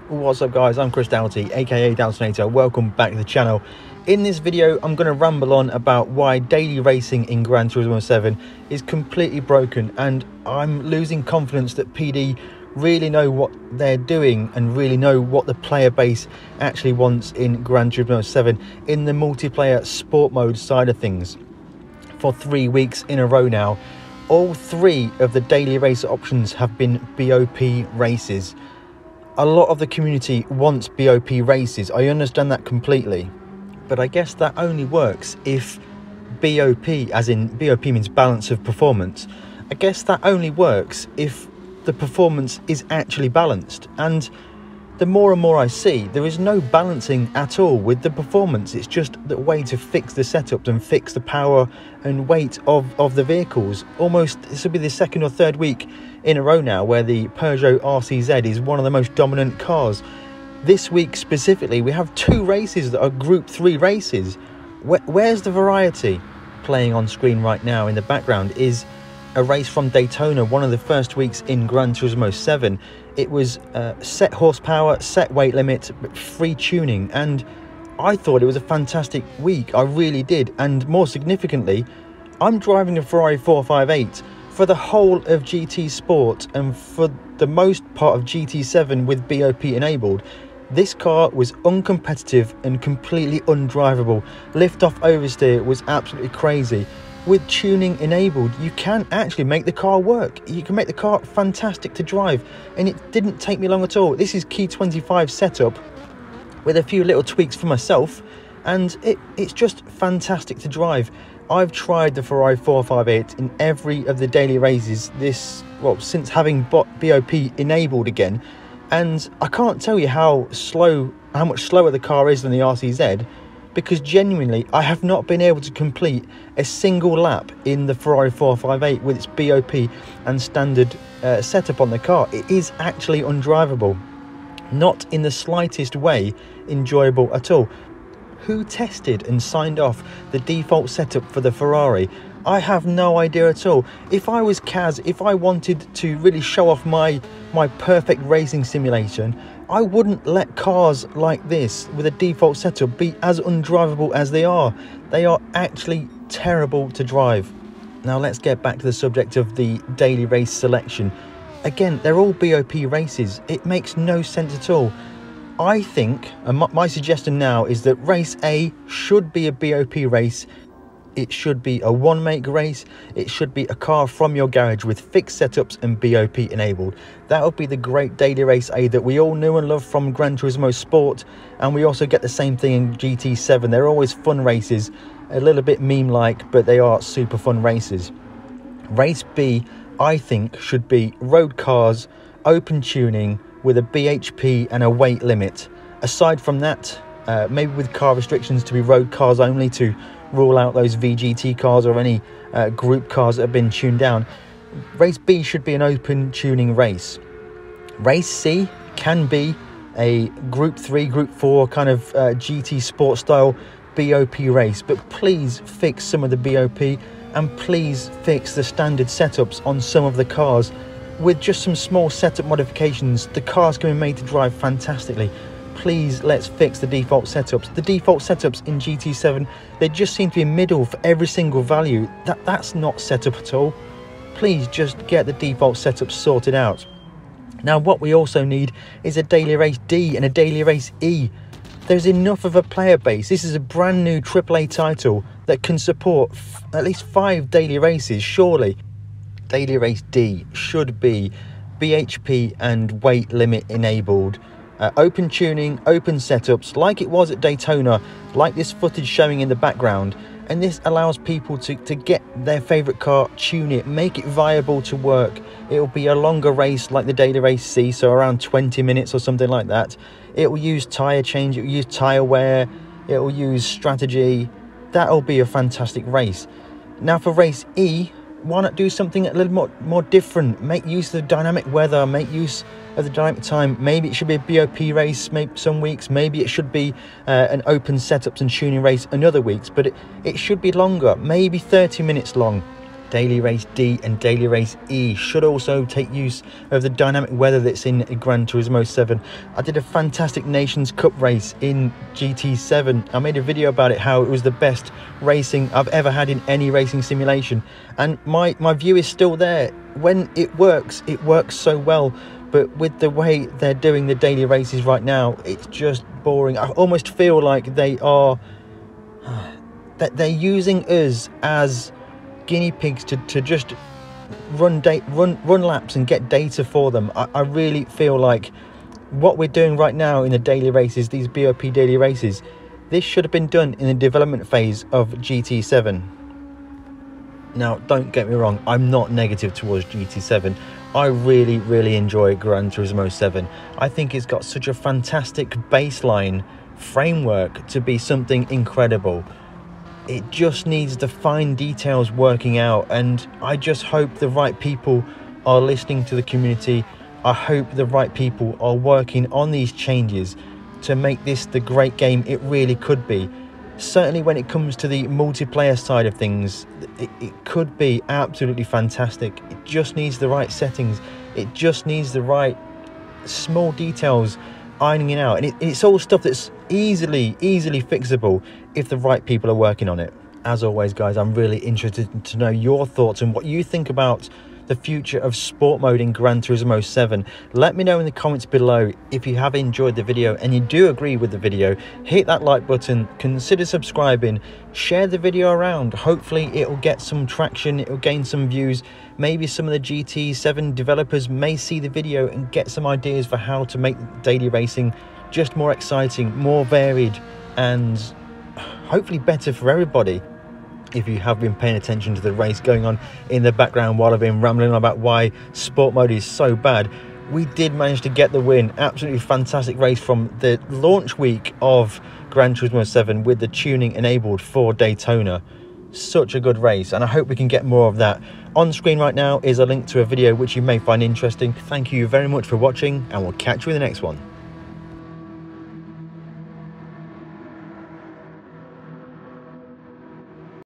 What's up guys, I'm Chris Doughty, aka Doughtinator. Welcome back to the channel. In this video I'm going to ramble on about why daily racing in Gran Turismo 7 is completely broken, and I'm losing confidence that PD really know what they're doing and really know what the player base actually wants in Gran Turismo 7 in the multiplayer sport mode side of things. For 3 weeks in a row now, all 3 of the daily race options have been BOP races. A lot of the community wants BOP races, I understand that completely, but I guess that only works if BOP, as in BOP means balance of performance, I guess that only works if the performance is actually balanced, and the more and more I see, there is no balancing at all with the performance. It's just the way to fix the setups and fix the power and weight of the vehicles. Almost, this will be the 2nd or 3rd week in a row now where the Peugeot RCZ is one of the most dominant cars. This week specifically, we have 2 races that are Group 3 races. Where's the variety? Playing on screen right now in the background is a race from Daytona, one of the first weeks in Gran Turismo 7. It was set horsepower, set weight limit, but free tuning, and I thought it was a fantastic week. I really did. And more significantly, I'm driving a Ferrari 458 for the whole of GT Sport and for the most part of GT7 with BOP enabled. This car was uncompetitive and completely undrivable. Lift off oversteer was absolutely crazy. With tuning enabled, you can actually make the car work. You can make the car fantastic to drive, and it didn't take me long at all. This is Key 25 setup with a few little tweaks for myself, and it's just fantastic to drive. I've tried the Ferrari 458 in every of the daily races since having BOP enabled again, and I can't tell you how much slower the car is than the RCZ, because genuinely I have not been able to complete a single lap in the Ferrari 458 with its BOP and standard setup on the car. It is actually undrivable, not in the slightest way enjoyable at all. Who tested and signed off the default setup for the Ferrari? I have no idea at all. If I was Kaz, if I wanted to really show off my perfect racing simulation, I wouldn't let cars like this with a default setup be as undrivable as they are. They are actually terrible to drive. Now let's get back to the subject of the daily race selection. Again, they're all BOP races. It makes no sense at all. I think, and my suggestion now is that race A should be a BOP race. It should be a one-make race. It should be a car from your garage with fixed setups and BOP enabled. That would be the great daily race A that we all knew and loved from Gran Turismo Sport, and we also get the same thing in GT7. They're always fun races, a little bit meme-like, but they are super fun races. Race B, I think, should be road cars, open tuning, with a BHP and a weight limit. Aside from that, maybe with car restrictions to be road cars only to rule out those VGT cars or any group cars that have been tuned down. Race B should be an open tuning race. Race C can be a Group 3, Group 4 kind of GT Sport style BOP race, but please fix some of the BOP and please fix the standard setups on some of the cars. With just some small setup modifications, the cars can be made to drive fantastically. Please, let's fix the default setups. The default setups in GT7, they just seem to be middle for every single value. That's not setup at all. Please just get the default setups sorted out. Now, what we also need is a daily race D and a daily race E. There's enough of a player base. This is a brand new AAA title that can support at least 5 daily races, surely. Daily race D should be BHP and weight limit enabled. Open tuning, open setups, like it was at Daytona, like this footage showing in the background. And this allows people to get their favourite car, tune it, make it viable to work. It will be a longer race like the daily race C, so around 20 minutes or something like that. It will use tyre change, it will use tyre wear, it will use strategy. That will be a fantastic race. Now for race E, why not do something a little more different? Make use of the dynamic weather, make use of the dynamic time. Maybe it should be a BOP race maybe some weeks, maybe it should be an open setups and tuning race another weeks, but it should be longer, maybe 30 minutes long. Daily Race D and Daily Race E should also take use of the dynamic weather that's in Gran Turismo 7. I did a fantastic Nations Cup race in GT7. I made a video about it, how it was the best racing I've ever had in any racing simulation, and my view is still there. When it works so well, but with the way they're doing the daily races right now, it's just boring. I almost feel like they're using us as guinea pigs to just run laps and get data for them. I really feel like what we're doing right now in the daily races, these BOP daily races, this should have been done in the development phase of GT7. Now, don't get me wrong, I'm not negative towards GT7. I really enjoy Gran Turismo 7. I think it's got such a fantastic baseline framework to be something incredible. It just needs the fine details working out, and I just hope the right people are listening to the community. I hope the right people are working on these changes to make this the great game it really could be. Certainly when it comes to the multiplayer side of things, it could be absolutely fantastic. It just needs the right settings. It just needs the right small details ironing it out, and it's all stuff that's easily fixable if the right people are working on it. As always, guys, I'm really interested to know your thoughts and what you think about the future of sport mode in Gran Turismo 7. Let me know in the comments below. If you have enjoyed the video and you do agree with the video, hit that like button, consider subscribing, share the video around. Hopefully it will get some traction, it will gain some views. Maybe some of the GT7 developers may see the video and get some ideas for how to make daily racing just more exciting, more varied, and hopefully better for everybody. If you have been paying attention to the race going on in the background while I've been rambling on about why sport mode is so bad, we did manage to get the win. Absolutely fantastic race from the launch week of Gran Turismo 7 with the tuning enabled for Daytona. Such a good race, and I hope we can get more of that. On screen right now is a link to a video which you may find interesting. Thank you very much for watching, and we'll catch you in the next one.